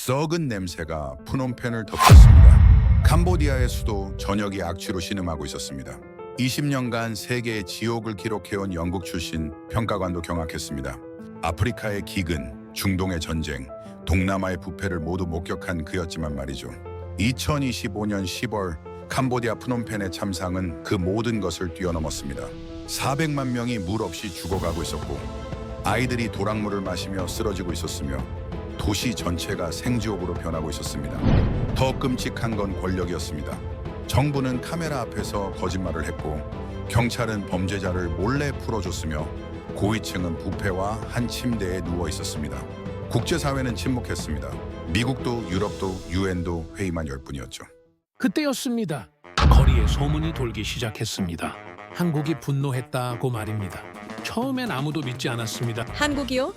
썩은 냄새가 푸놈펜을 덮쳤습니다. 캄보디아의 수도 전역이 악취로 신음하고 있었습니다. 20년간 세계의 지옥을 기록해온 영국 출신 평가관도 경악했습니다. 아프리카의 기근, 중동의 전쟁, 동남아의 부패를 모두 목격한 그였지만 말이죠. 2025년 10월 캄보디아 푸놈펜의 참상은 그 모든 것을 뛰어넘었습니다. 400만 명이 물 없이 죽어가고 있었고 아이들이 도랑물을 마시며 쓰러지고 있었으며 도시 전체가 생지옥으로 변하고 있었습니다. 더 끔찍한 건 권력이었습니다. 정부는 카메라 앞에서 거짓말을 했고 경찰은 범죄자를 몰래 풀어줬으며 고위층은 부패와 한 침대에 누워 있었습니다. 국제사회는 침묵했습니다. 미국도 유럽도 유엔도 회의만 열 뿐이었죠. 그때였습니다. 거리에 소문이 돌기 시작했습니다. 한국이 분노했다고 말입니다. 처음엔 아무도 믿지 않았습니다. 한국이요?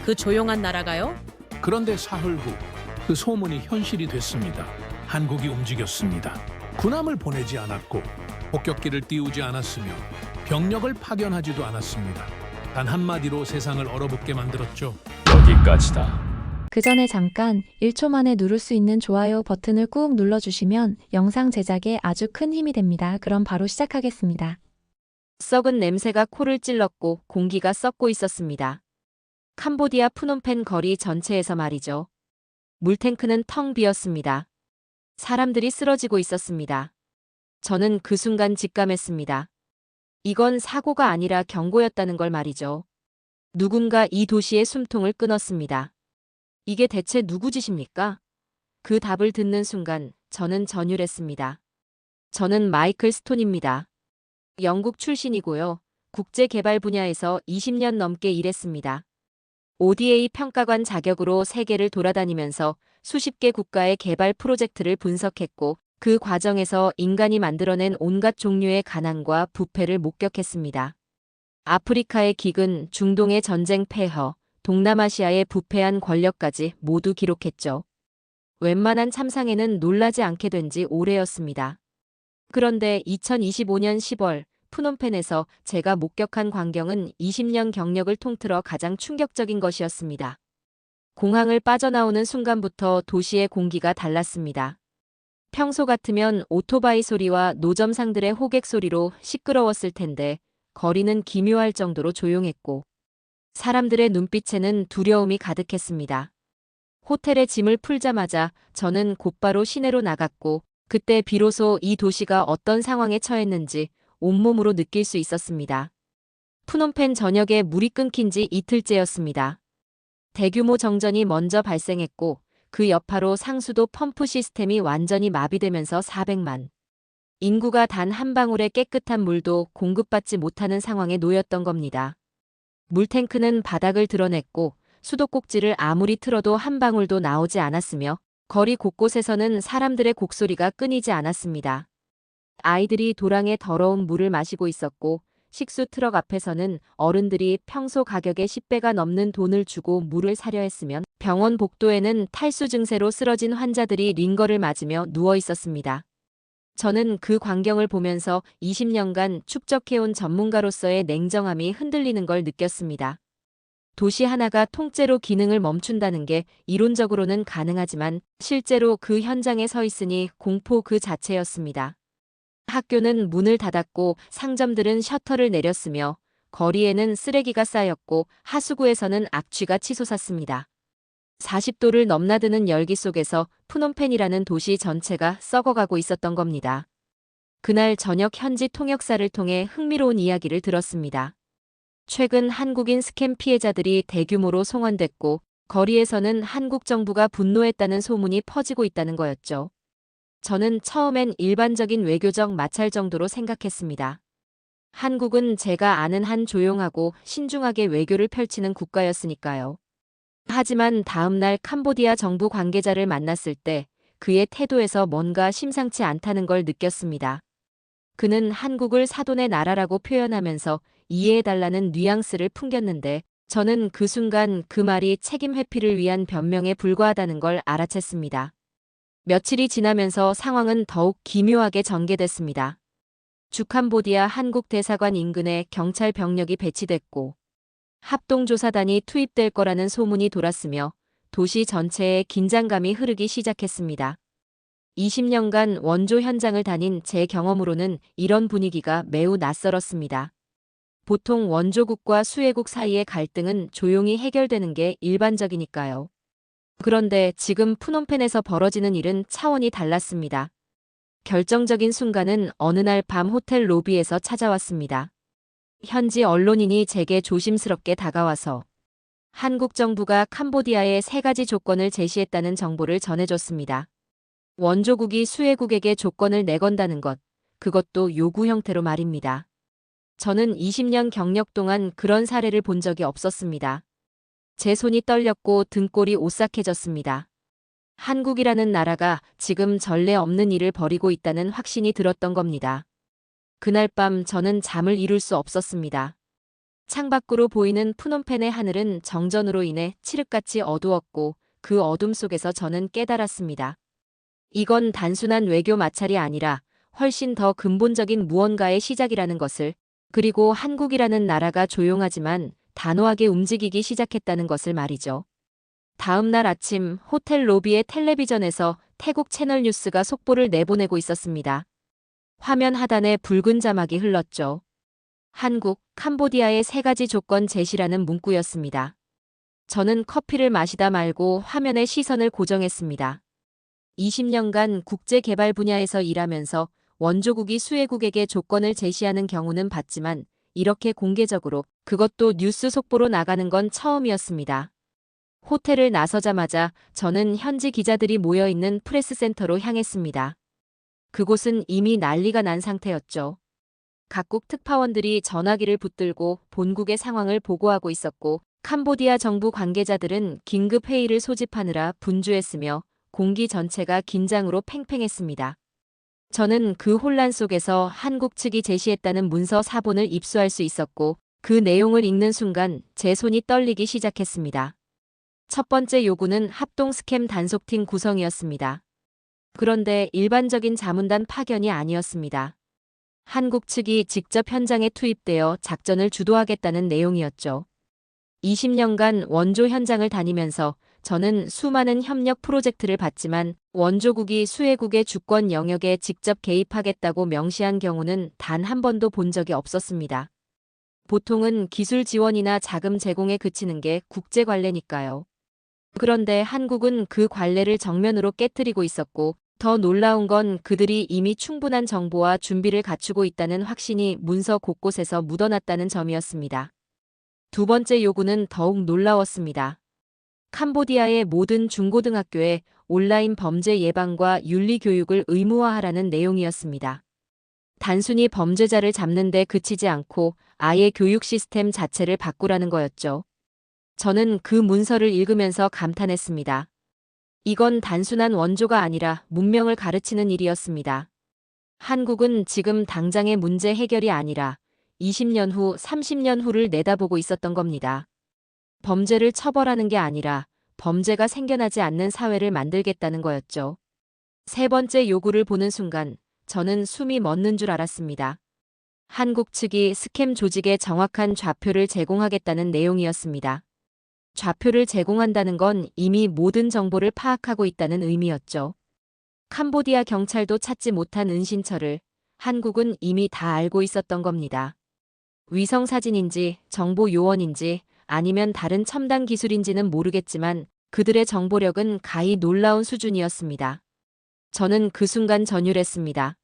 그 조용한 나라가요? 그런데 사흘 후 그 소문이 현실이 됐습니다. 한국이 움직였습니다. 군함을 보내지 않았고 폭격기를 띄우지 않았으며 병력을 파견하지도 않았습니다. 단 한마디로 세상을 얼어붙게 만들었죠. 여기까지다. 그 전에 잠깐 1초 만에 누를 수 있는 좋아요 버튼을 꾹 눌러주시면 영상 제작에 아주 큰 힘이 됩니다. 그럼 바로 시작하겠습니다. 썩은 냄새가 코를 찔렀고 공기가 썩고 있었습니다. 캄보디아 푸놈펜 거리 전체에서 말이죠. 물탱크는 텅 비었습니다. 사람들이 쓰러지고 있었습니다. 저는 그 순간 직감했습니다. 이건 사고가 아니라 경고였다는 걸 말이죠. 누군가 이 도시의 숨통을 끊었습니다. 이게 대체 누구 짓입니까? 그 답을 듣는 순간 저는 전율했습니다. 저는 마이클 스톤입니다. 영국 출신이고요. 국제개발 분야에서 20년 넘게 일했습니다. ODA 평가관 자격으로 세계를 돌아다니면서 수십 개 국가의 개발 프로젝트를 분석했고 그 과정에서 인간이 만들어낸 온갖 종류의 가난과 부패를 목격했습니다. 아프리카의 기근, 중동의 전쟁 폐허, 동남아시아의 부패한 권력까지 모두 기록했죠. 웬만한 참상에는 놀라지 않게 된 지 오래였습니다. 그런데 2025년 10월 푸놈펜에서 제가 목격한 광경은 20년 경력을 통틀어 가장 충격적인 것이었습니다. 공항을 빠져나오는 순간부터 도시의 공기가 달랐습니다. 평소 같으면 오토바이 소리와 노점상들의 호객 소리로 시끄러웠을 텐데 거리는 기묘할 정도로 조용했고 사람들의 눈빛에는 두려움이 가득했습니다. 호텔에 짐을 풀자마자 저는 곧바로 시내로 나갔고 그때 비로소 이 도시가 어떤 상황에 처했는지 온몸으로 느낄 수 있었습니다. 푸놈펜 전역에 물이 끊긴 지 이틀째였습니다. 대규모 정전이 먼저 발생했고 그 여파로 상수도 펌프 시스템이 완전히 마비되면서 400만 인구가 단 한 방울의 깨끗한 물도 공급받지 못하는 상황에 놓였던 겁니다. 물탱크는 바닥을 드러냈고 수도꼭지를 아무리 틀어도 한 방울도 나오지 않았으며 거리 곳곳에서는 사람들의 곡소리가 끊이지 않았습니다. 아이들이 도랑의 더러운 물을 마시고 있었고 식수 트럭 앞에서는 어른들이 평소 가격의 10배가 넘는 돈을 주고 물을 사려 했으면 병원 복도에는 탈수 증세로 쓰러진 환자들이 링거를 맞으며 누워 있었습니다. 저는 그 광경을 보면서 20년간 축적해온 전문가로서의 냉정함이 흔들리는 걸 느꼈습니다. 도시 하나가 통째로 기능을 멈춘다는 게 이론적으로는 가능하지만 실제로 그 현장에 서 있으니 공포 그 자체였습니다. 학교는 문을 닫았고 상점들은 셔터를 내렸으며 거리에는 쓰레기가 쌓였고 하수구에서는 악취가 치솟았습니다. 40도를 넘나드는 열기 속에서 푸놈펜이라는 도시 전체가 썩어가고 있었던 겁니다. 그날 저녁 현지 통역사를 통해 흥미로운 이야기를 들었습니다. 최근 한국인 스캠 피해자들이 대규모로 송환됐고 거리에서는 한국 정부가 분노했다는 소문이 퍼지고 있다는 거였죠. 저는 처음엔 일반적인 외교적 마찰 정도로 생각했습니다. 한국은 제가 아는 한 조용하고 신중하게 외교를 펼치는 국가였으니까요. 하지만 다음 날 캄보디아 정부 관계자를 만났을 때 그의 태도에서 뭔가 심상치 않다는 걸 느꼈습니다. 그는 한국을 사돈의 나라라고 표현하면서 이해해달라는 뉘앙스를 풍겼는데 저는 그 순간 그 말이 책임 회피를 위한 변명에 불과하다는 걸 알아챘습니다. 며칠이 지나면서 상황은 더욱 기묘하게 전개됐습니다. 주캄보디아 한국 대사관 인근에 경찰 병력이 배치됐고 합동조사단이 투입될 거라는 소문이 돌았으며 도시 전체에 긴장감이 흐르기 시작했습니다. 20년간 원조 현장을 다닌 제 경험으로는 이런 분위기가 매우 낯설었습니다. 보통 원조국과 수혜국 사이의 갈등은 조용히 해결되는 게 일반적이니까요. 그런데 지금 푸놈펜에서 벌어지는 일은 차원이 달랐습니다. 결정적인 순간은 어느 날 밤 호텔 로비에서 찾아왔습니다. 현지 언론인이 제게 조심스럽게 다가와서 한국 정부가 캄보디아에 3가지 조건을 제시했다는 정보를 전해줬습니다. 원조국이 수혜국에게 조건을 내건다는 것, 그것도 요구 형태로 말입니다. 저는 20년 경력 동안 그런 사례를 본 적이 없었습니다. 제 손이 떨렸고 등골이 오싹해졌습니다. 한국이라는 나라가 지금 전례 없는 일을 벌이고 있다는 확신이 들었던 겁니다. 그날 밤 저는 잠을 이룰 수 없었습니다. 창밖으로 보이는 푸놈펜의 하늘은 정전으로 인해 칠흑같이 어두웠고 그 어둠 속에서 저는 깨달았습니다. 이건 단순한 외교 마찰이 아니라 훨씬 더 근본적인 무언가의 시작이라는 것을, 그리고 한국이라는 나라가 조용하지만 단호하게 움직이기 시작했다는 것을 말이죠. 다음 날 아침 호텔 로비의 텔레비전에서 태국 채널 뉴스가 속보를 내보내고 있었습니다. 화면 하단에 붉은 자막이 흘렀죠. 한국, 캄보디아의 3가지 조건 제시라는 문구였습니다. 저는 커피를 마시다 말고 화면에 시선을 고정했습니다. 20년간 국제개발 분야에서 일하면서 원조국이 수혜국에게 조건을 제시하는 경우는 봤지만 이렇게 공개적으로, 그것도 뉴스 속보로 나가는 건 처음이었습니다. 호텔을 나서자마자 저는 현지 기자들이 모여있는 프레스센터로 향했습니다. 그곳은 이미 난리가 난 상태였죠. 각국 특파원들이 전화기를 붙들고 본국의 상황을 보고하고 있었고, 캄보디아 정부 관계자들은 긴급 회의를 소집하느라 분주했으며 공기 전체가 긴장으로 팽팽했습니다. 저는 그 혼란 속에서 한국 측이 제시했다는 문서 사본을 입수할 수 있었고, 그 내용을 읽는 순간 제 손이 떨리기 시작했습니다. 첫 번째 요구는 합동 스캠 단속팀 구성이었습니다. 그런데 일반적인 자문단 파견이 아니었습니다. 한국 측이 직접 현장에 투입되어 작전을 주도하겠다는 내용이었죠. 20년간 원조 현장을 다니면서 저는 수많은 협력 프로젝트를 봤지만 원조국이 수혜국의 주권 영역에 직접 개입하겠다고 명시한 경우는 단 한 번도 본 적이 없었습니다. 보통은 기술 지원이나 자금 제공에 그치는 게 국제 관례니까요. 그런데 한국은 그 관례를 정면으로 깨뜨리고 있었고, 더 놀라운 건 그들이 이미 충분한 정보와 준비를 갖추고 있다는 확신이 문서 곳곳에서 묻어났다는 점이었습니다. 두 번째 요구는 더욱 놀라웠습니다. 캄보디아의 모든 중고등학교에 온라인 범죄 예방과 윤리 교육을 의무화하라는 내용이었습니다. 단순히 범죄자를 잡는 데 그치지 않고 아예 교육 시스템 자체를 바꾸라는 거였죠. 저는 그 문서를 읽으면서 감탄했습니다. 이건 단순한 원조가 아니라 문명을 가르치는 일이었습니다. 한국은 지금 당장의 문제 해결이 아니라 20년 후, 30년 후를 내다보고 있었던 겁니다. 범죄를 처벌하는 게 아니라 범죄가 생겨나지 않는 사회를 만들겠다는 거였죠. 세 번째 요구를 보는 순간 저는 숨이 멎는 줄 알았습니다. 한국 측이 스캠 조직에 정확한 좌표를 제공하겠다는 내용이었습니다. 좌표를 제공한다는 건 이미 모든 정보를 파악하고 있다는 의미였죠. 캄보디아 경찰도 찾지 못한 은신처를 한국은 이미 다 알고 있었던 겁니다. 위성사진인지 정보 요원인지 아니면 다른 첨단 기술인지는 모르겠지만 그들의 정보력은 가히 놀라운 수준이었습니다. 저는 그 순간 전율했습니다.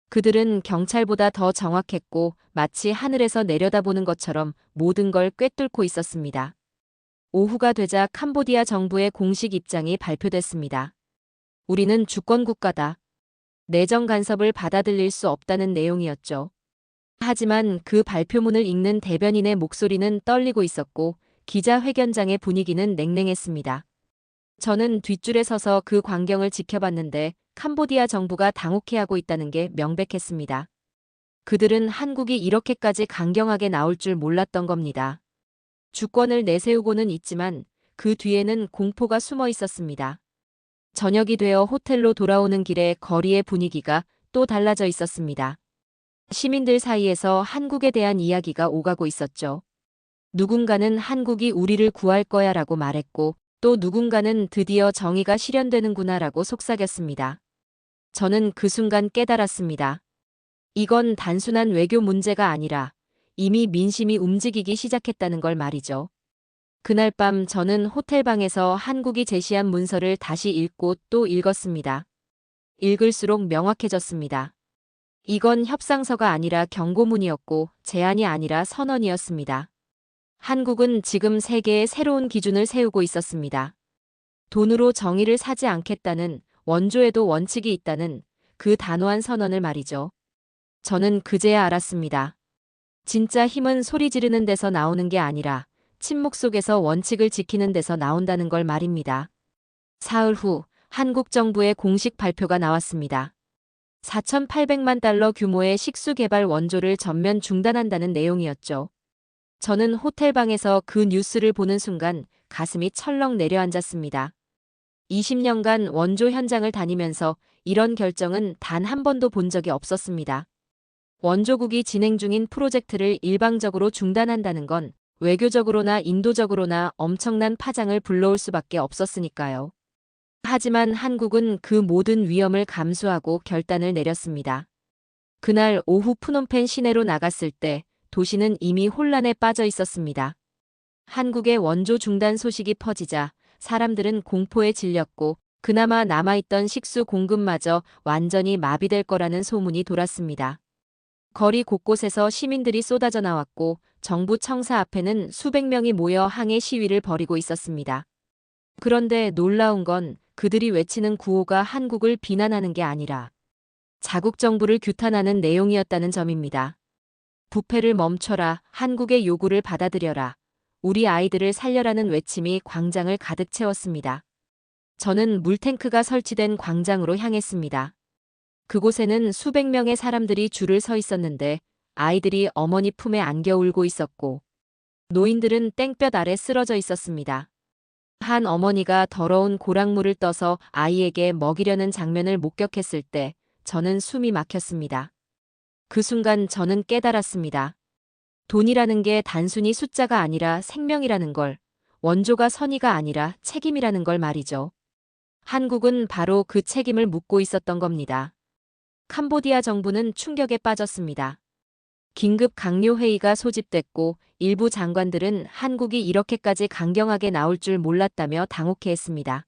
그들은 경찰보다 더 정확했고 마치 하늘에서 내려다보는 것처럼 모든 걸 꿰뚫고 있었습니다. 오후가 되자 캄보디아 정부의 공식 입장이 발표됐습니다. 우리는 주권국가다. 내정 간섭을 받아들일 수 없다는 내용이었죠. 하지만 그 발표문을 읽는 대변인의 목소리는 떨리고 있었고 기자회견장의 분위기는 냉랭했습니다. 저는 뒷줄에 서서 그 광경을 지켜봤는데 캄보디아 정부가 당혹해하고 있다는 게 명백했습니다. 그들은 한국이 이렇게까지 강경하게 나올 줄 몰랐던 겁니다. 주권을 내세우고는 있지만 그 뒤에는 공포가 숨어 있었습니다. 저녁이 되어 호텔로 돌아오는 길에 거리의 분위기가 또 달라져 있었습니다. 시민들 사이에서 한국에 대한 이야기가 오가고 있었죠. 누군가는 한국이 우리를 구할 거야 라고 말했고 또 누군가는 드디어 정의가 실현되는구나라고 속삭였습니다. 저는 그 순간 깨달았습니다. 이건 단순한 외교 문제가 아니라 이미 민심이 움직이기 시작했다는 걸 말이죠. 그날 밤 저는 호텔방에서 한국이 제시한 문서를 다시 읽고 또 읽었습니다. 읽을수록 명확해졌습니다. 이건 협상서가 아니라 경고문이었고 제안이 아니라 선언이었습니다. 한국은 지금 세계의 새로운 기준을 세우고 있었습니다. 돈으로 정의를 사지 않겠다는, 원조에도 원칙이 있다는 그 단호한 선언을 말이죠. 저는 그제야 알았습니다. 진짜 힘은 소리 지르는 데서 나오는 게 아니라 침묵 속에서 원칙을 지키는 데서 나온다는 걸 말입니다. 사흘 후 한국 정부의 공식 발표가 나왔습니다. 4,800만 달러 규모의 식수 개발 원조를 전면 중단한다는 내용이었죠. 저는 호텔방에서 그 뉴스를 보는 순간 가슴이 철렁 내려앉았습니다. 20년간 원조 현장을 다니면서 이런 결정은 단 한 번도 본 적이 없었습니다. 원조국이 진행 중인 프로젝트를 일방적으로 중단한다는 건 외교적으로나 인도적으로나 엄청난 파장을 불러올 수밖에 없었으니까요. 하지만 한국은 그 모든 위험을 감수하고 결단을 내렸습니다. 그날 오후 프놈펜 시내로 나갔을 때 도시는 이미 혼란에 빠져 있었습니다. 한국의 원조 중단 소식이 퍼지자 사람들은 공포에 질렸고 그나마 남아있던 식수 공급마저 완전히 마비될 거라는 소문이 돌았습니다. 거리 곳곳에서 시민들이 쏟아져 나왔고 정부 청사 앞에는 수백 명이 모여 항해 시위를 벌이고 있었습니다. 그런데 놀라운 건 그들이 외치는 구호가 한국을 비난하는 게 아니라 자국 정부를 규탄하는 내용이었다는 점입니다. 부패를 멈춰라, 한국의 요구를 받아들여라, 우리 아이들을 살려라는 외침이 광장을 가득 채웠습니다. 저는 물탱크가 설치된 광장으로 향했습니다. 그곳에는 수백 명의 사람들이 줄을 서 있었는데 아이들이 어머니 품에 안겨 울고 있었고 노인들은 땡볕 아래 쓰러져 있었습니다. 한 어머니가 더러운 고랑물을 떠서 아이에게 먹이려는 장면을 목격했을 때 저는 숨이 막혔습니다. 그 순간 저는 깨달았습니다. 돈이라는 게 단순히 숫자가 아니라 생명이라는 걸, 원조가 선의가 아니라 책임이라는 걸 말이죠. 한국은 바로 그 책임을 묻고 있었던 겁니다. 캄보디아 정부는 충격에 빠졌습니다. 긴급 강요회의가 소집됐고 일부 장관들은 한국이 이렇게까지 강경하게 나올 줄 몰랐다며 당혹해했습니다.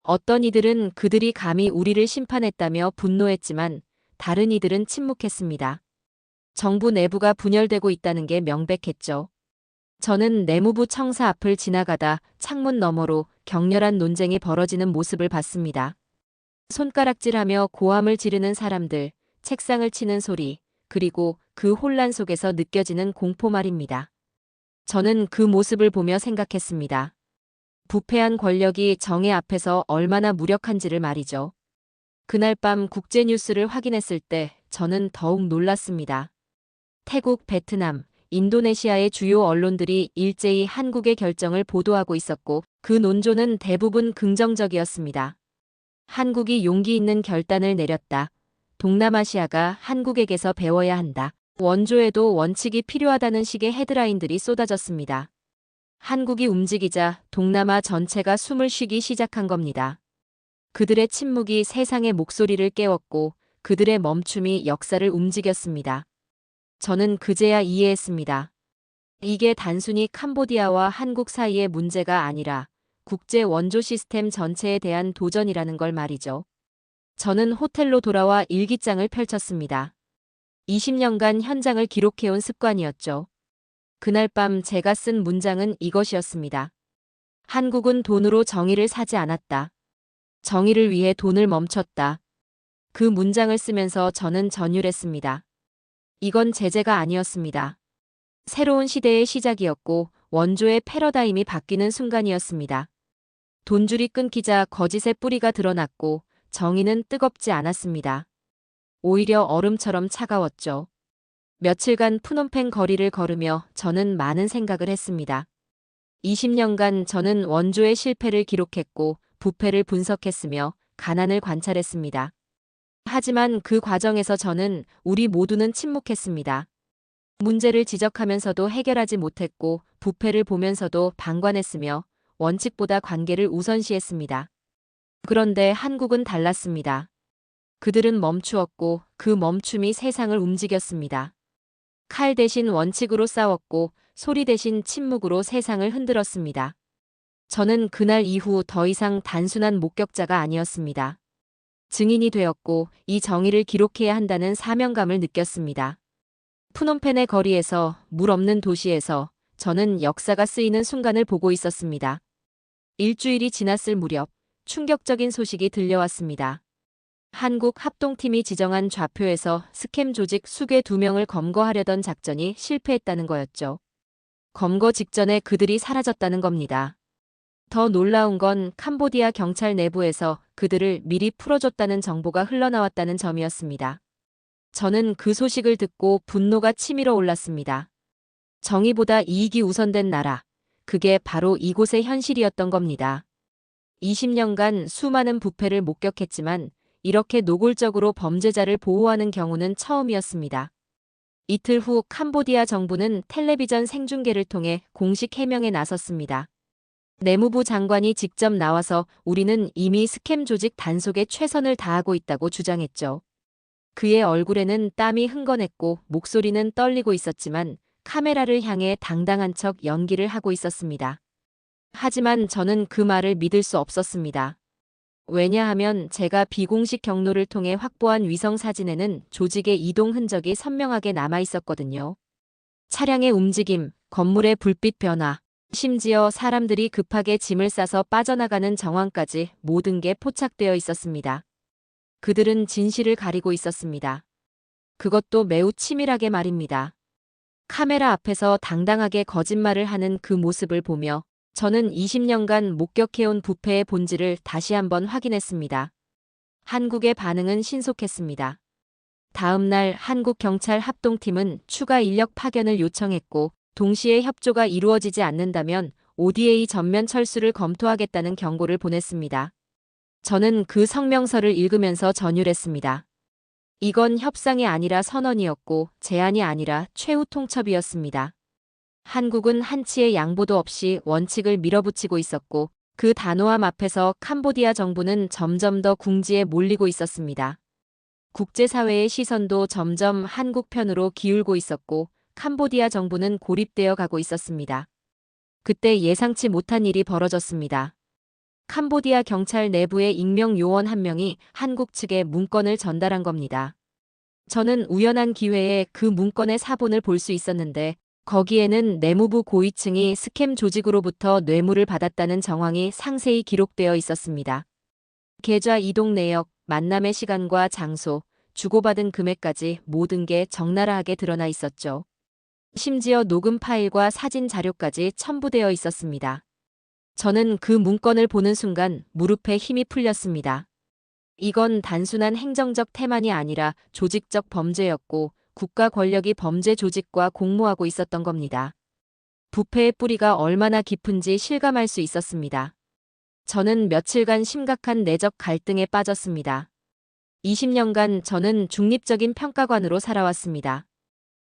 어떤 이들은 그들이 감히 우리를 심판했다며 분노했지만 다른 이들은 침묵했습니다. 정부 내부가 분열되고 있다는 게 명백했죠. 저는 내무부 청사 앞을 지나가다 창문 너머로 격렬한 논쟁이 벌어지는 모습을 봤습니다. 손가락질하며 고함을 지르는 사람들, 책상을 치는 소리, 그리고 그 혼란 속에서 느껴지는 공포 말입니다. 저는 그 모습을 보며 생각했습니다. 부패한 권력이 정의 앞에서 얼마나 무력한지를 말이죠. 그날 밤 국제뉴스를 확인했을 때 저는 더욱 놀랐습니다. 태국, 베트남, 인도네시아의 주요 언론들이 일제히 한국의 결정을 보도하고 있었고 그 논조는 대부분 긍정적이었습니다. 한국이 용기 있는 결단을 내렸다. 동남아시아가 한국에게서 배워야 한다. 원조에도 원칙이 필요하다는 식의 헤드라인들이 쏟아졌습니다. 한국이 움직이자 동남아 전체가 숨을 쉬기 시작한 겁니다. 그들의 침묵이 세상의 목소리를 깨웠고 그들의 멈춤이 역사를 움직였습니다. 저는 그제야 이해했습니다. 이게 단순히 캄보디아와 한국 사이의 문제가 아니라 국제 원조 시스템 전체에 대한 도전이라는 걸 말이죠. 저는 호텔로 돌아와 일기장을 펼쳤습니다. 20년간 현장을 기록해온 습관이었죠. 그날 밤 제가 쓴 문장은 이것이었습니다. 한국은 돈으로 정의를 사지 않았다. 정의를 위해 돈을 멈췄다. 그 문장을 쓰면서 저는 전율했습니다. 이건 제재가 아니었습니다. 새로운 시대의 시작이었고 원조의 패러다임이 바뀌는 순간이었습니다. 돈줄이 끊기자 거짓의 뿌리가 드러났고 정의는 뜨겁지 않았습니다. 오히려 얼음처럼 차가웠죠. 며칠간 푸놈펜 거리를 걸으며 저는 많은 생각을 했습니다. 20년간 저는 원조의 실패를 기록했고 부패를 분석했으며 가난을 관찰했습니다. 하지만 그 과정에서 저는 우리 모두는 침묵했습니다. 문제를 지적하면서도 해결하지 못했고 부패를 보면서도 방관했으며 원칙보다 관계를 우선시했습니다. 그런데 한국은 달랐습니다. 그들은 멈추었고 그 멈춤이 세상을 움직였습니다. 칼 대신 원칙으로 싸웠고 소리 대신 침묵으로 세상을 흔들었습니다. 저는 그날 이후 더 이상 단순한 목격자가 아니었습니다. 증인이 되었고 이 정의를 기록해야 한다는 사명감을 느꼈습니다. 푸놈펜의 거리에서, 물 없는 도시에서 저는 역사가 쓰이는 순간을 보고 있었습니다. 일주일이 지났을 무렵 충격적인 소식이 들려왔습니다. 한국 합동팀이 지정한 좌표에서 스캠 조직 수괴 2명을 검거하려던 작전이 실패했다는 거였죠. 검거 직전에 그들이 사라졌다는 겁니다. 더 놀라운 건 캄보디아 경찰 내부에서 그들을 미리 풀어줬다는 정보가 흘러나왔다는 점이었습니다. 저는 그 소식을 듣고 분노가 치밀어 올랐습니다. 정의보다 이익이 우선된 나라, 그게 바로 이곳의 현실이었던 겁니다. 20년간 수많은 부패를 목격했지만 이렇게 노골적으로 범죄자를 보호하는 경우는 처음이었습니다. 이틀 후 캄보디아 정부는 텔레비전 생중계를 통해 공식 해명에 나섰습니다. 내무부 장관이 직접 나와서 우리는 이미 스캠 조직 단속에 최선을 다하고 있다고 주장했죠. 그의 얼굴에는 땀이 흥건했고 목소리는 떨리고 있었지만 카메라를 향해 당당한 척 연기를 하고 있었습니다. 하지만 저는 그 말을 믿을 수 없었습니다. 왜냐하면 제가 비공식 경로를 통해 확보한 위성 사진에는 조직의 이동 흔적이 선명하게 남아 있었거든요. 차량의 움직임, 건물의 불빛 변화, 심지어 사람들이 급하게 짐을 싸서 빠져나가는 정황까지 모든 게 포착되어 있었습니다. 그들은 진실을 가리고 있었습니다. 그것도 매우 치밀하게 말입니다. 카메라 앞에서 당당하게 거짓말을 하는 그 모습을 보며 저는 20년간 목격해온 부패의 본질을 다시 한번 확인했습니다. 한국의 반응은 신속했습니다. 다음 날 한국 경찰 합동팀은 추가 인력 파견을 요청했고 동시에 협조가 이루어지지 않는다면 ODA 전면 철수를 검토하겠다는 경고를 보냈습니다. 저는 그 성명서를 읽으면서 전율했습니다. 이건 협상이 아니라 선언이었고 제안이 아니라 최후 통첩이었습니다. 한국은 한치의 양보도 없이 원칙을 밀어붙이고 있었고 그 단호함 앞에서 캄보디아 정부는 점점 더 궁지에 몰리고 있었습니다. 국제사회의 시선도 점점 한국 편으로 기울고 있었고 캄보디아 정부는 고립되어 가고 있었습니다. 그때 예상치 못한 일이 벌어졌습니다. 캄보디아 경찰 내부의 익명 요원 한 명이 한국 측에 문건을 전달한 겁니다. 저는 우연한 기회에 그 문건의 사본을 볼 수 있었는데 거기에는 내무부 고위층이 스캠 조직으로부터 뇌물을 받았다는 정황이 상세히 기록되어 있었습니다. 계좌 이동 내역, 만남의 시간과 장소, 주고받은 금액까지 모든 게 적나라하게 드러나 있었죠. 심지어 녹음 파일과 사진 자료까지 첨부되어 있었습니다. 저는 그 문건을 보는 순간 무릎에 힘이 풀렸습니다. 이건 단순한 행정적 태만이 아니라 조직적 범죄였고 국가 권력이 범죄 조직과 공모하고 있었던 겁니다. 부패의 뿌리가 얼마나 깊은지 실감할 수 있었습니다. 저는 며칠간 심각한 내적 갈등에 빠졌습니다. 20년간 저는 중립적인 평가관으로 살아왔습니다.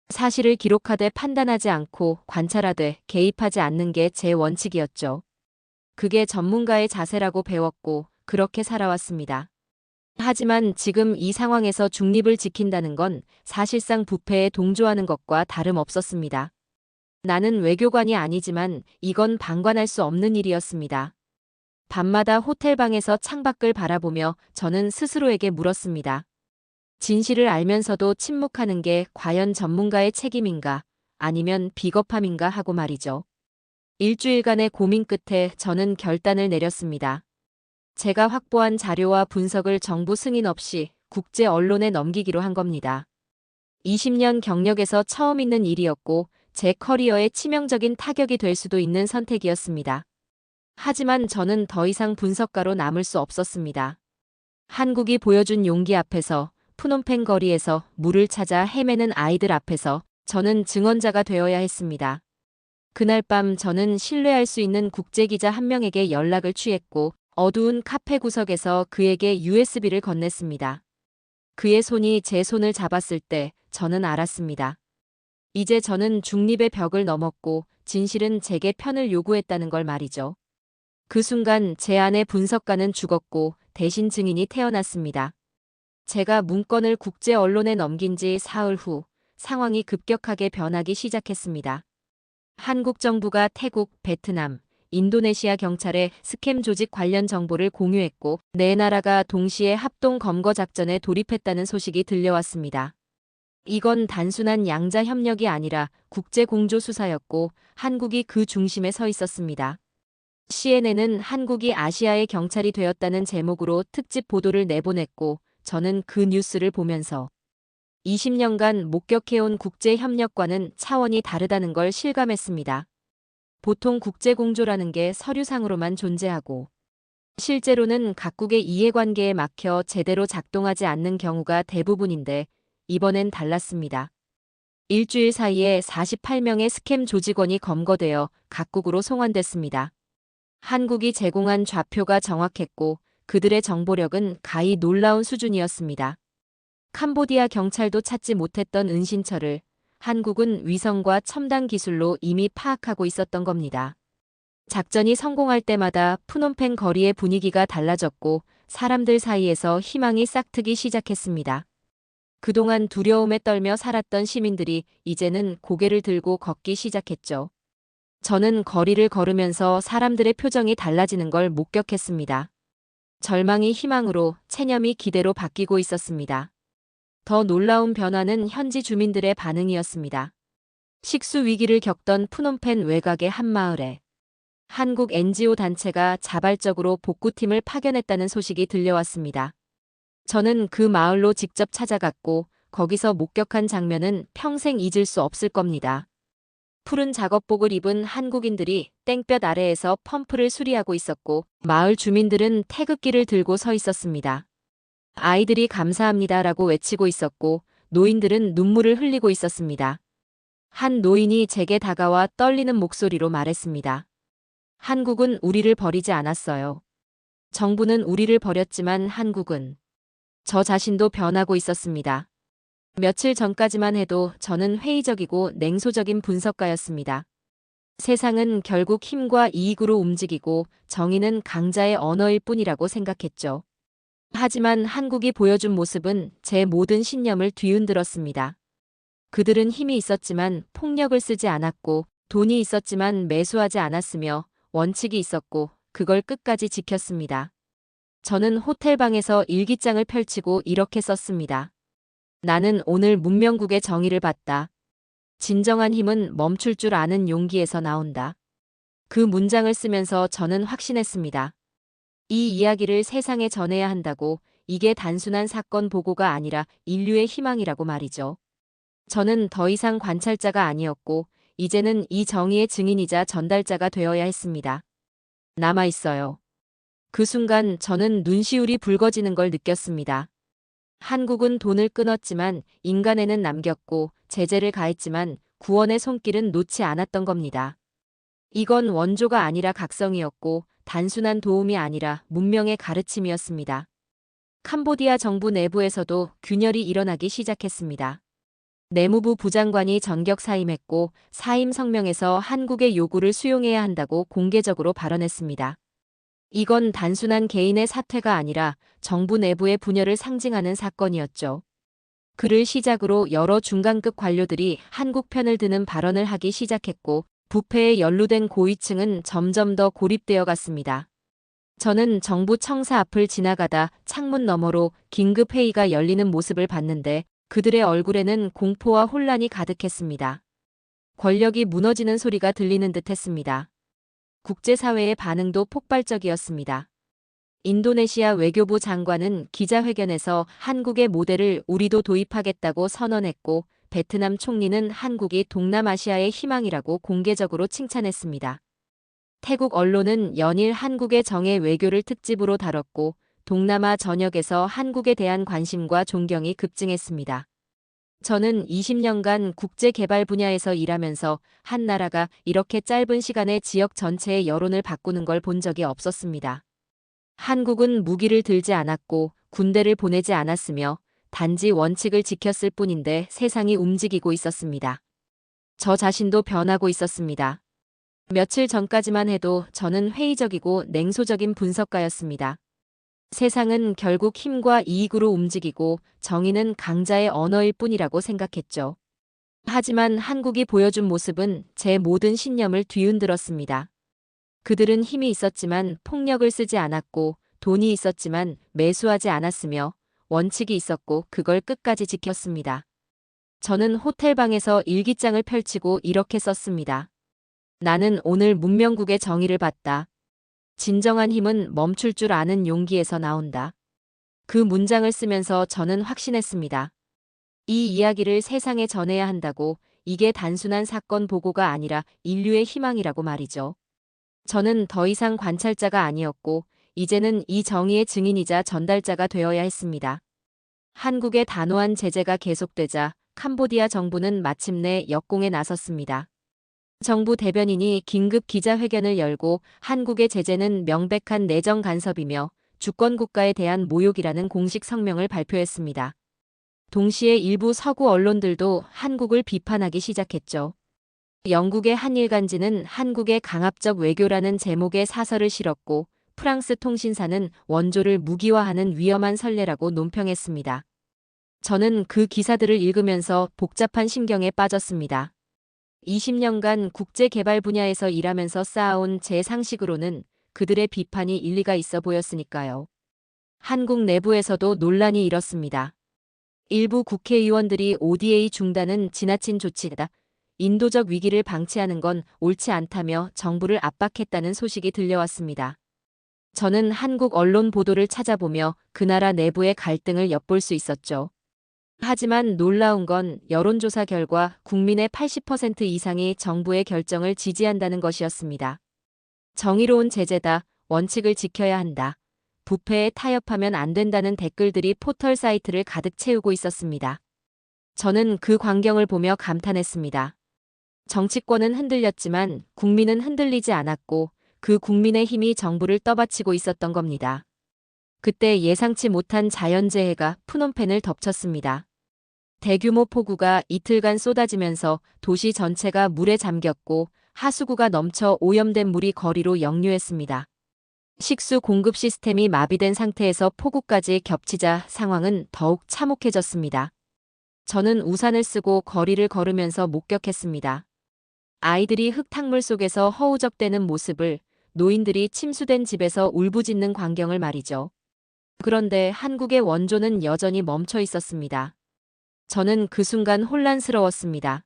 사실을 기록하되 판단하지 않고 관찰하되 개입하지 않는 게 제 원칙이었죠. 그게 전문가의 자세라고 배웠고 그렇게 살아왔습니다. 하지만 지금 이 상황에서 중립을 지킨다는 건 사실상 부패에 동조하는 것과 다름없었습니다. 나는 외교관이 아니지만 이건 방관할 수 없는 일이었습니다. 밤마다 호텔방에서 창밖을 바라보며 저는 스스로에게 물었습니다. 진실을 알면서도 침묵하는 게 과연 전문가의 책임인가 아니면 비겁함인가 하고 말이죠. 일주일간의 고민 끝에 저는 결단을 내렸습니다. 제가 확보한 자료와 분석을 정부 승인 없이 국제 언론에 넘기기로 한 겁니다. 20년 경력에서 처음 있는 일이었고 제 커리어에 치명적인 타격이 될 수도 있는 선택이었습니다. 하지만 저는 더 이상 분석가로 남을 수 없었습니다. 한국이 보여준 용기 앞에서 푸놈펜 거리에서 물을 찾아 헤매는 아이들 앞에서 저는 증언자가 되어야 했습니다. 그날 밤 저는 신뢰할 수 있는 국제기자 한 명에게 연락을 취했고 어두운 카페 구석에서 그에게 USB를 건넸습니다. 그의 손이 제 손을 잡았을 때 저는 알았습니다. 이제 저는 중립의 벽을 넘었고 진실은 제게 편을 요구했다는 걸 말이죠. 그 순간 제 아내 분석가는 죽었고 대신 증인이 태어났습니다. 제가 문건을 국제 언론에 넘긴 지 사흘 후 상황이 급격하게 변하기 시작했습니다. 한국 정부가 태국, 베트남, 인도네시아 경찰에 스캠 조직 관련 정보를 공유했고 네 나라가 동시에 합동 검거 작전에 돌입했다는 소식이 들려왔습니다. 이건 단순한 양자 협력이 아니라 국제 공조 수사였고 한국이 그 중심에 서 있었습니다. CNN은 한국이 아시아의 경찰이 되었다는 제목으로 특집 보도를 내보냈고 저는 그 뉴스를 보면서 20년간 목격해온 국제 협력과는 차원이 다르다는 걸 실감했습니다. 보통 국제 공조라는 게 서류상으로만 존재하고 실제로는 각국의 이해관계에 막혀 제대로 작동하지 않는 경우가 대부분인데 이번엔 달랐습니다. 일주일 사이에 48명의 스캠 조직원이 검거되어 각국으로 송환됐습니다. 한국이 제공한 좌표가 정확했고 그들의 정보력은 가히 놀라운 수준이었습니다. 캄보디아 경찰도 찾지 못했던 은신처를 한국은 위성과 첨단 기술로 이미 파악하고 있었던 겁니다. 작전이 성공할 때마다 푸놈펜 거리의 분위기가 달라졌고 사람들 사이에서 희망이 싹트기 시작했습니다. 그동안 두려움에 떨며 살았던 시민들이 이제는 고개를 들고 걷기 시작했죠. 저는 거리를 걸으면서 사람들의 표정이 달라지는 걸 목격했습니다. 절망이 희망으로, 체념이 기대로 바뀌고 있었습니다. 더 놀라운 변화는 현지 주민들의 반응이었습니다. 식수 위기를 겪던 푸놈펜 외곽의 한 마을에 한국 NGO 단체가 자발적으로 복구팀을 파견했다는 소식이 들려왔습니다. 저는 그 마을로 직접 찾아갔고 거기서 목격한 장면은 평생 잊을 수 없을 겁니다. 푸른 작업복을 입은 한국인들이 땡볕 아래에서 펌프를 수리하고 있었고 마을 주민들은 태극기를 들고 서 있었습니다. 아이들이 감사합니다라고 외치고 있었고 노인들은 눈물을 흘리고 있었습니다. 한 노인이 제게 다가와 떨리는 목소리로 말했습니다. 한국은 우리를 버리지 않았어요. 정부는 우리를 버렸지만 한국은 저 자신도 변하고 있었습니다. 며칠 전까지만 해도 저는 회의적이고 냉소적인 분석가였습니다. 세상은 결국 힘과 이익으로 움직이고 정의는 강자의 언어일 뿐이라고 생각했죠. 하지만 한국이 보여준 모습은 제 모든 신념을 뒤흔들었습니다. 그들은 힘이 있었지만 폭력을 쓰지 않았고 돈이 있었지만 매수하지 않았으며 원칙이 있었고 그걸 끝까지 지켰습니다. 저는 호텔방에서 일기장을 펼치고 이렇게 썼습니다. 나는 오늘 문명국의 정의를 봤다. 진정한 힘은 멈출 줄 아는 용기에서 나온다. 그 문장을 쓰면서 저는 확신했습니다. 이 이야기를 세상에 전해야 한다고. 이게 단순한 사건 보고가 아니라 인류의 희망이라고 말이죠. 저는 더 이상 관찰자가 아니었고 이제는 이 정의의 증인이자 전달자가 되어야 했습니다. 남아있어요. 그 순간 저는 눈시울이 붉어지는 걸 느꼈습니다. 한국은 돈을 끊었지만 인간에는 남겼고 제재를 가했지만 구원의 손길은 놓지 않았던 겁니다. 이건 원조가 아니라 각성이었고 단순한 도움이 아니라 문명의 가르침이었습니다. 캄보디아 정부 내부에서도 균열이 일어나기 시작했습니다. 내무부 부장관이 전격 사임했고 사임 성명에서 한국의 요구를 수용해야 한다고 공개적으로 발언했습니다. 이건 단순한 개인의 사퇴가 아니라 정부 내부의 분열을 상징하는 사건이었죠. 그를 시작으로 여러 중간급 관료들이 한국 편을 드는 발언을 하기 시작했고 부패에 연루된 고위층은 점점 더 고립되어 갔습니다. 저는 정부 청사 앞을 지나가다 창문 너머로 긴급 회의가 열리는 모습을 봤는데 그들의 얼굴에는 공포와 혼란이 가득했습니다. 권력이 무너지는 소리가 들리는 듯했습니다. 국제사회의 반응도 폭발적이었습니다. 인도네시아 외교부 장관은 기자회견에서 한국의 모델을 우리도 도입하겠다고 선언했고 베트남 총리는 한국이 동남아시아의 희망이라고 공개적으로 칭찬했습니다. 태국 언론은 연일 한국의 정예 외교를 특집으로 다뤘고 동남아 전역에서 한국에 대한 관심과 존경이 급증했습니다. 저는 20년간 국제개발 분야에서 일하면서 한 나라가 이렇게 짧은 시간에 지역 전체의 여론을 바꾸는 걸 본 적이 없었습니다. 한국은 무기를 들지 않았고 군대를 보내지 않았으며 단지 원칙을 지켰을 뿐인데 세상이 움직이고 있었습니다. 저 자신도 변하고 있었습니다. 며칠 전까지만 해도 저는 회의적이고 냉소적인 분석가였습니다. 세상은 결국 힘과 이익으로 움직이고 정의는 강자의 언어일 뿐이라고 생각했죠. 하지만 한국이 보여준 모습은 제 모든 신념을 뒤흔들었습니다. 그들은 힘이 있었지만 폭력을 쓰지 않았고 돈이 있었지만 매수하지 않았으며 원칙이 있었고 그걸 끝까지 지켰습니다. 저는 호텔방에서 일기장을 펼치고 이렇게 썼습니다. 나는 오늘 문명국의 정의를 봤다. 진정한 힘은 멈출 줄 아는 용기에서 나온다. 그 문장을 쓰면서 저는 확신했습니다. 이 이야기를 세상에 전해야 한다고. 이게 단순한 사건 보고가 아니라 인류의 희망이라고 말이죠. 저는 더 이상 관찰자가 아니었고 이제는 이 정의의 증인이자 전달자가 되어야 했습니다. 한국의 단호한 제재가 계속되자 캄보디아 정부는 마침내 역공에 나섰습니다. 정부 대변인이 긴급 기자회견을 열고 한국의 제재는 명백한 내정 간섭이며 주권국가에 대한 모욕이라는 공식 성명을 발표했습니다. 동시에 일부 서구 언론들도 한국을 비판하기 시작했죠. 영국의 한일간지는 한국의 강압적 외교라는 제목의 사설을 실었고 프랑스 통신사는 원조를 무기화하는 위험한 선례라고 논평했습니다. 저는 그 기사들을 읽으면서 복잡한 심경에 빠졌습니다. 20년간 국제개발 분야에서 일하면서 쌓아온 제 상식으로는 그들의 비판이 일리가 있어 보였으니까요. 한국 내부에서도 논란이 일었습니다. 일부 국회의원들이 ODA 중단은 지나친 조치다. 인도적 위기를 방치하는 건 옳지 않다며 정부를 압박했다는 소식이 들려왔습니다. 저는 한국 언론 보도를 찾아보며 그 나라 내부의 갈등을 엿볼 수 있었죠. 하지만 놀라운 건 여론조사 결과 국민의 80% 이상이 정부의 결정을 지지한다는 것이었습니다. 정의로운 제재다. 원칙을 지켜야 한다. 부패에 타협하면 안 된다는 댓글들이 포털 사이트를 가득 채우고 있었습니다. 저는 그 광경을 보며 감탄했습니다. 정치권은 흔들렸지만 국민은 흔들리지 않았고 그 국민의 힘이 정부를 떠받치고 있었던 겁니다. 그때 예상치 못한 자연재해가 푸놈펜을 덮쳤습니다. 대규모 폭우가 이틀간 쏟아지면서 도시 전체가 물에 잠겼고 하수구가 넘쳐 오염된 물이 거리로 역류했습니다. 식수 공급 시스템이 마비된 상태에서 폭우까지 겹치자 상황은 더욱 참혹해졌습니다. 저는 우산을 쓰고 거리를 걸으면서 목격했습니다. 아이들이 흙탕물 속에서 허우적대는 모습을, 노인들이 침수된 집에서 울부짖는 광경을 말이죠. 그런데 한국의 원조는 여전히 멈춰 있었습니다. 저는 그 순간 혼란스러웠습니다.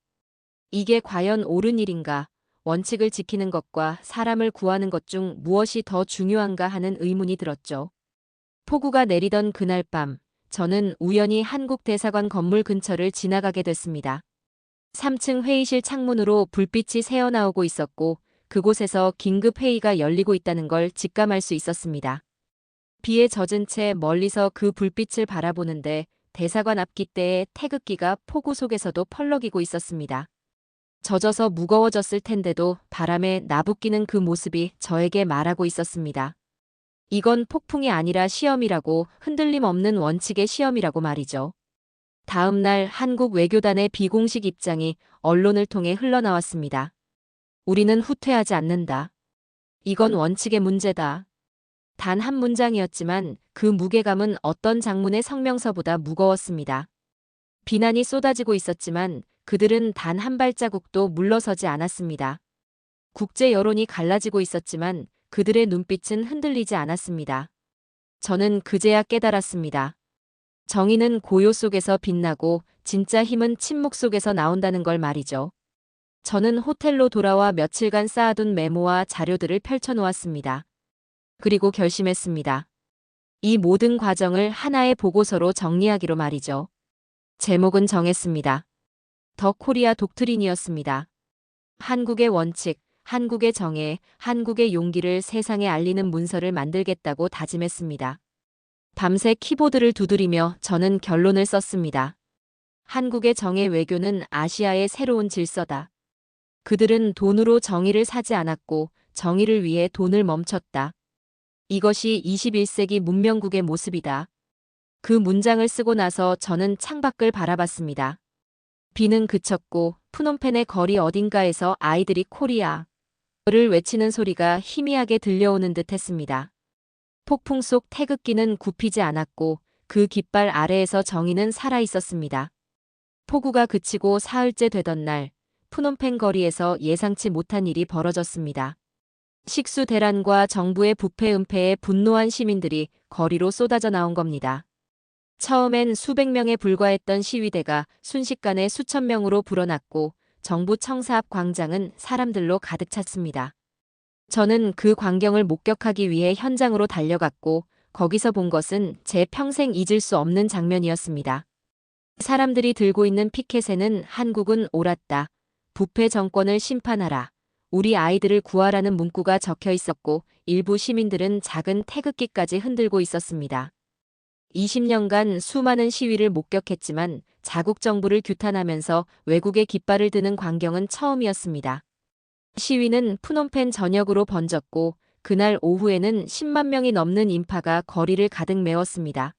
이게 과연 옳은 일인가? 원칙을 지키는 것과 사람을 구하는 것 중 무엇이 더 중요한가 하는 의문이 들었죠. 폭우가 내리던 그날 밤, 저는 우연히 한국 대사관 건물 근처를 지나가게 됐습니다. 3층 회의실 창문으로 불빛이 새어나오고 있었고 그곳에서 긴급 회의가 열리고 있다는 걸 직감할 수 있었습니다. 비에 젖은 채 멀리서 그 불빛을 바라보는데 대사관 앞 깃대에 태극기가 폭우 속에서도 펄럭이고 있었습니다. 젖어서 무거워졌을 텐데도 바람에 나부끼는 그 모습이 저에게 말하고 있었습니다. 이건 폭풍이 아니라 시험이라고, 흔들림 없는 원칙의 시험이라고 말이죠. 다음 날 한국 외교단의 비공식 입장이 언론을 통해 흘러나왔습니다. 우리는 후퇴하지 않는다. 이건 원칙의 문제다. 단 한 문장이었지만 그 무게감은 어떤 장문의 성명서보다 무거웠습니다. 비난이 쏟아지고 있었지만 그들은 단 한 발자국도 물러서지 않았습니다. 국제 여론이 갈라지고 있었지만 그들의 눈빛은 흔들리지 않았습니다. 저는 그제야 깨달았습니다. 정의는 고요 속에서 빛나고 진짜 힘은 침묵 속에서 나온다는 걸 말이죠. 저는 호텔로 돌아와 며칠간 쌓아둔 메모와 자료들을 펼쳐놓았습니다. 그리고 결심했습니다. 이 모든 과정을 하나의 보고서로 정리하기로 말이죠. 제목은 정했습니다. 더 코리아 독트린이었습니다. 한국의 원칙, 한국의 정의, 한국의 용기를 세상에 알리는 문서를 만들겠다고 다짐했습니다. 밤새 키보드를 두드리며 저는 결론을 썼습니다. 한국의 정의 외교는 아시아의 새로운 질서다. 그들은 돈으로 정의를 사지 않았고 정의를 위해 돈을 멈췄다. 이것이 21세기 문명국의 모습이다. 그 문장을 쓰고 나서 저는 창밖을 바라봤습니다. 비는 그쳤고 푸놈펜의 거리 어딘가에서 아이들이 코리아를 를 외치는 소리가 희미하게 들려오는 듯 했습니다. 폭풍 속 태극기는 굽히지 않았고 그 깃발 아래에서 정의는 살아 있었습니다. 폭우가 그치고 사흘째 되던 날, 푸놈펜 거리에서 예상치 못한 일이 벌어졌습니다. 식수 대란과 정부의 부패 은폐에 분노한 시민들이 거리로 쏟아져 나온 겁니다. 처음엔 수백 명에 불과했던 시위대가 순식간에 수천 명으로 불어났고 정부 청사 앞 광장은 사람들로 가득 찼습니다. 저는 그 광경을 목격하기 위해 현장으로 달려갔고 거기서 본 것은 제 평생 잊을 수 없는 장면이었습니다. 사람들이 들고 있는 피켓에는 한국은 옳았다. 부패 정권을 심판하라. 우리 아이들을 구하라는 문구가 적혀 있었고 일부 시민들은 작은 태극기까지 흔들고 있었습니다. 20년간 수많은 시위를 목격했지만 자국 정부를 규탄하면서 외국의 깃발을 드는 광경은 처음이었습니다. 시위는 푸놈펜 전역으로 번졌고 그날 오후에는 10만 명이 넘는 인파가 거리를 가득 메웠습니다.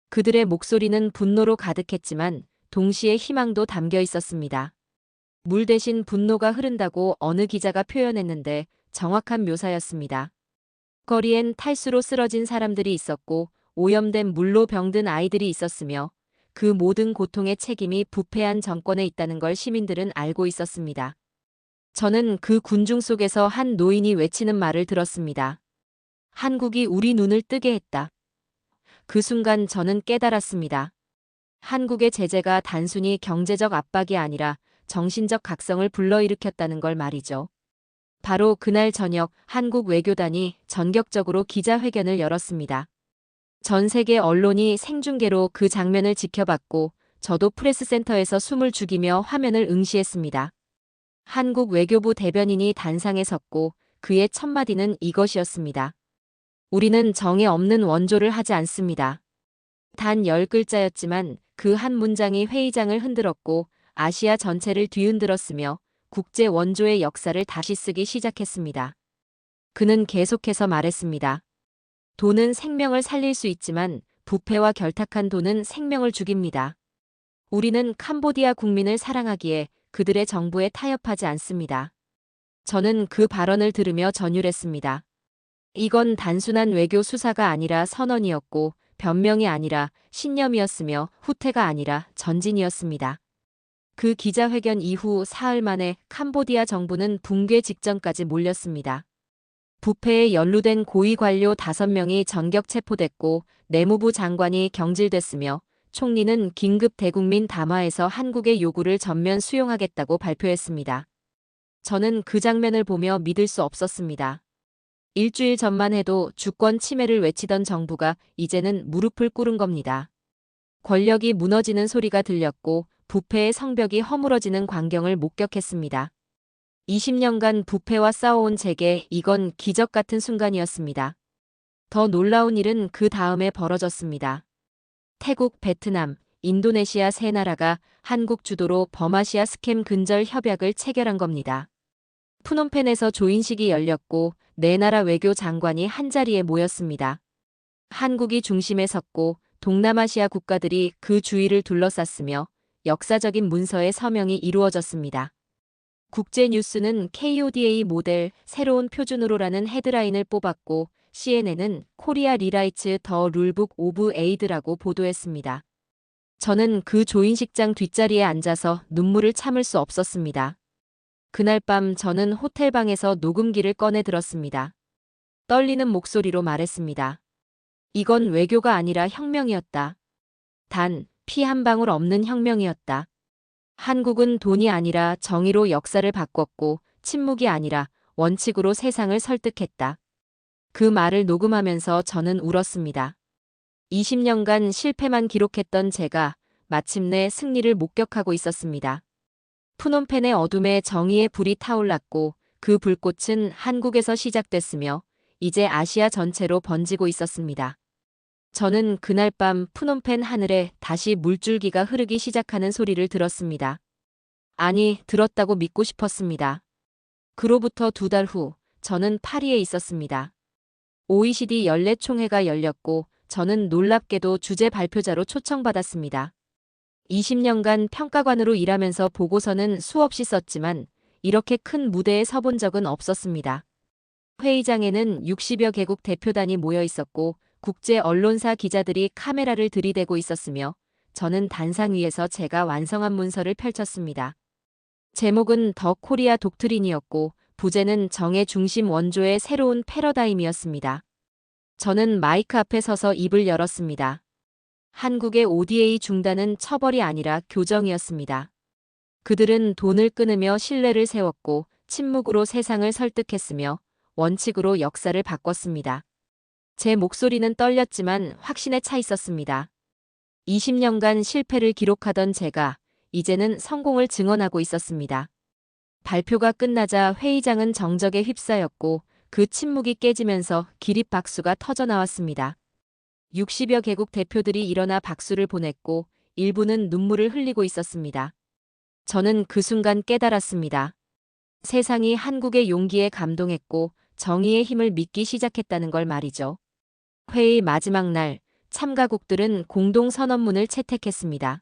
그들의 목소리는 분노로 가득했지만 동시에 희망도 담겨 있었습니다. 물 대신 분노가 흐른다고 어느 기자가 표현했는데 정확한 묘사였습니다. 거리엔 탈수로 쓰러진 사람들이 있었고 오염된 물로 병든 아이들이 있었으며 그 모든 고통의 책임이 부패한 정권에 있다는 걸 시민들은 알고 있었습니다. 저는 그 군중 속에서 한 노인이 외치는 말을 들었습니다. 한국이 우리 눈을 뜨게 했다. 그 순간 저는 깨달았습니다. 한국의 제재가 단순히 경제적 압박이 아니라 정신적 각성을 불러일으켰다는 걸 말이죠. 바로 그날 저녁 한국 외교단이 전격적으로 기자회견을 열었습니다. 전 세계 언론이 생중계로 그 장면을 지켜봤고 저도 프레스센터에서 숨을 죽이며 화면을 응시했습니다. 한국 외교부 대변인이 단상에 섰고 그의 첫마디는 이것이었습니다. 우리는 정에 없는 원조를 하지 않습니다. 단 10글자였지만 그 한 문장이 회의장을 흔들었고 아시아 전체를 뒤흔들었으며 국제 원조의 역사를 다시 쓰기 시작했습니다. 그는 계속해서 말했습니다. 돈은 생명을 살릴 수 있지만 부패와 결탁한 돈은 생명을 죽입니다. 우리는 캄보디아 국민을 사랑하기에 그들의 정부에 타협하지 않습니다. 저는 그 발언을 들으며 전율했습니다. 이건 단순한 외교 수사가 아니라 선언이었고 변명이 아니라 신념이었으며 후퇴가 아니라 전진이었습니다. 그 기자회견 이후 사흘 만에 캄보디아 정부는 붕괴 직전까지 몰렸습니다. 부패에 연루된 고위 관료 5명이 전격 체포됐고 내무부 장관이 경질됐으며 총리는 긴급 대국민 담화에서 한국의 요구를 전면 수용하겠다고 발표했습니다. 저는 그 장면을 보며 믿을 수 없었습니다. 일주일 전만 해도 주권 침해를 외치던 정부가 이제는 무릎을 꿇은 겁니다. 권력이 무너지는 소리가 들렸고 부패의 성벽이 허물어지는 광경을 목격했습니다. 20년간 부패와 싸워온 제게 이건 기적 같은 순간이었습니다. 더 놀라운 일은 그 다음에 벌어졌습니다. 태국, 베트남, 인도네시아 세 나라가 한국 주도로 범아시아 스캠 근절 협약을 체결한 겁니다. 푸놈펜에서 조인식이 열렸고 네 나라 외교 장관이 한자리에 모였습니다. 한국이 중심에 섰고 동남아시아 국가들이 그 주위를 둘러쌌으며 역사적인 문서의 서명이 이루어졌습니다. 국제뉴스는 KODA 모델 새로운 표준으로라는 헤드라인을 뽑았고 CNN은 코리아 리라이츠 더 룰북 오브 에이드라고 보도했습니다. 저는 그 조인식장 뒷자리에 앉아서 눈물을 참을 수 없었습니다. 그날 밤 저는 호텔방에서 녹음기를 꺼내 들었습니다. 떨리는 목소리로 말했습니다. 이건 외교가 아니라 혁명이었다. 단, 피 한 방울 없는 혁명이었다. 한국은 돈이 아니라 정의로 역사를 바꿨고 침묵이 아니라 원칙으로 세상을 설득했다. 그 말을 녹음하면서 저는 울었습니다. 20년간 실패만 기록했던 제가 마침내 승리를 목격하고 있었습니다. 푸놈펜의 어둠에 정의의 불이 타올랐고 그 불꽃은 한국에서 시작됐으며 이제 아시아 전체로 번지고 있었습니다. 저는 그날 밤 푸놈펜 하늘에 다시 물줄기가 흐르기 시작하는 소리를 들었습니다. 아니, 들었다고 믿고 싶었습니다. 그로부터 2달 후 저는 파리에 있었습니다. OECD 연례총회가 열렸고 저는 놀랍게도 주재 발표자로 초청받았습니다. 20년간 평가관으로 일하면서 보고서는 수없이 썼지만 이렇게 큰 무대에 서본 적은 없었습니다. 회의장에는 60여 개국 대표단이 모여 있었고 국제 언론사 기자들이 카메라를 들이대고 있었으며 저는 단상 위에서 제가 완성한 문서를 펼쳤습니다. 제목은 더 코리아 독트린이었고 부제는 정의 중심 원조의 새로운 패러다임이었습니다. 저는 마이크 앞에 서서 입을 열었습니다. 한국의 ODA 중단은 처벌이 아니라 교정이었습니다. 그들은 돈을 끊으며 신뢰를 세웠고 침묵으로 세상을 설득했으며 원칙으로 역사를 바꿨습니다. 제 목소리는 떨렸지만 확신에 차 있었습니다. 20년간 실패를 기록하던 제가 이제는 성공을 증언하고 있었습니다. 발표가 끝나자 회의장은 정적에 휩싸였고 그 침묵이 깨지면서 기립박수가 터져나왔습니다. 60여 개국 대표들이 일어나 박수를 보냈고 일부는 눈물을 흘리고 있었습니다. 저는 그 순간 깨달았습니다. 세상이 한국의 용기에 감동했고 정의의 힘을 믿기 시작했다는 걸 말이죠. 회의 마지막 날 참가국들은 공동 선언문을 채택했습니다.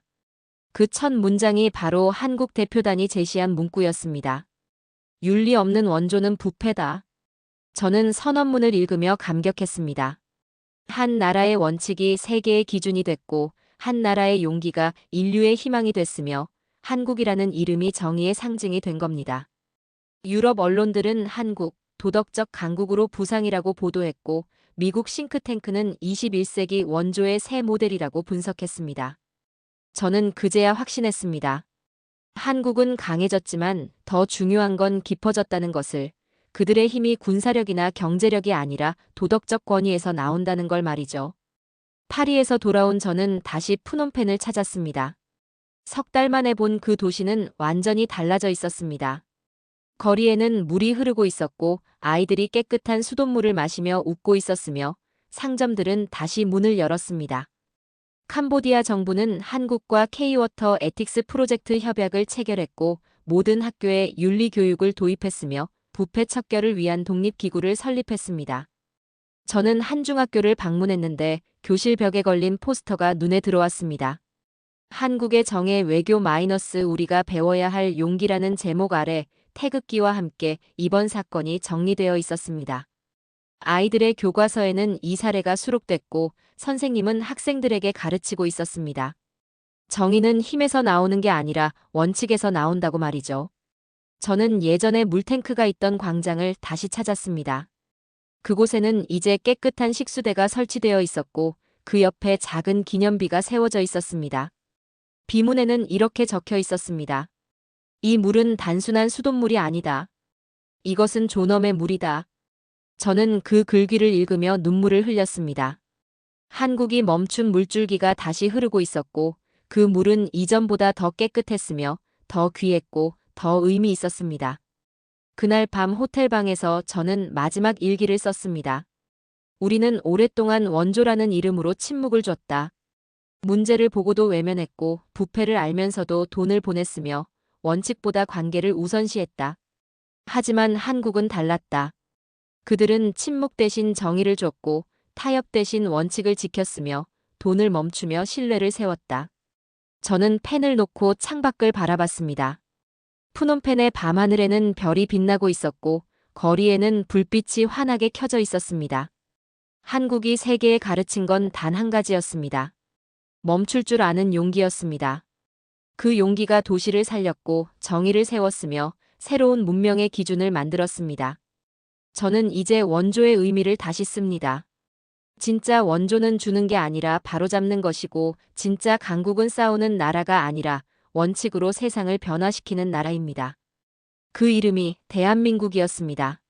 그 첫 문장이 바로 한국 대표단이 제시한 문구였습니다. 윤리 없는 원조는 부패다. 저는 선언문을 읽으며 감격했습니다. 한 나라의 원칙이 세계의 기준이 됐고 한 나라의 용기가 인류의 희망이 됐으며 한국이라는 이름이 정의의 상징이 된 겁니다. 유럽 언론들은 한국, 도덕적 강국으로 부상이라고 보도했고 미국 싱크탱크는 21세기 원조의 새 모델이라고 분석했습니다. 저는 그제야 확신했습니다. 한국은 강해졌지만 더 중요한 건 깊어졌다는 것을, 그들의 힘이 군사력이나 경제력이 아니라 도덕적 권위에서 나온다는 걸 말이죠. 파리에서 돌아온 저는 다시 푸놈펜을 찾았습니다. 석 달 만에 본 그 도시는 완전히 달라져 있었습니다. 거리에는 물이 흐르고 있었고 아이들이 깨끗한 수돗물을 마시며 웃고 있었으며 상점들은 다시 문을 열었습니다. 캄보디아 정부는 한국과 K-워터 에틱스 프로젝트 협약을 체결했고 모든 학교에 윤리 교육을 도입했으며 부패 척결을 위한 독립기구를 설립했습니다. 저는 한중학교를 방문했는데 교실 벽에 걸린 포스터가 눈에 들어왔습니다. 한국의 정의 외교 마이너스 우리가 배워야 할 용기라는 제목 아래 태극기와 함께 이번 사건이 정리되어 있었습니다. 아이들의 교과서에는 이 사례가 수록됐고 선생님은 학생들에게 가르치고 있었습니다. 정의는 힘에서 나오는 게 아니라 원칙에서 나온다고 말이죠. 저는 예전에 물탱크가 있던 광장을 다시 찾았습니다. 그곳에는 이제 깨끗한 식수대가 설치되어 있었고 그 옆에 작은 기념비가 세워져 있었습니다. 비문에는 이렇게 적혀 있었습니다. 이 물은 단순한 수돗물이 아니다. 이것은 존엄의 물이다. 저는 그 글귀를 읽으며 눈물을 흘렸습니다. 한국이 멈춘 물줄기가 다시 흐르고 있었고 그 물은 이전보다 더 깨끗했으며 더 귀했고 더 의미 있었습니다. 그날 밤 호텔방에서 저는 마지막 일기를 썼습니다. 우리는 오랫동안 원조라는 이름으로 침묵을 줬다. 문제를 보고도 외면했고 부패를 알면서도 돈을 보냈으며 원칙보다 관계를 우선시했다. 하지만 한국은 달랐다. 그들은 침묵 대신 정의를 줬고 타협 대신 원칙을 지켰으며 돈을 멈추며 신뢰를 세웠다. 저는 펜을 놓고 창밖을 바라봤습니다. 푸놈펜의 밤하늘에는 별이 빛나고 있었고 거리에는 불빛이 환하게 켜져 있었습니다. 한국이 세계에 가르친 건 단 한 가지였습니다. 멈출 줄 아는 용기였습니다. 그 용기가 도시를 살렸고 정의를 세웠으며 새로운 문명의 기준을 만들었습니다. 저는 이제 원조의 의미를 다시 씁니다. 진짜 원조는 주는 게 아니라 바로잡는 것이고 진짜 강국은 싸우는 나라가 아니라 원칙으로 세상을 변화시키는 나라입니다. 그 이름이 대한민국이었습니다.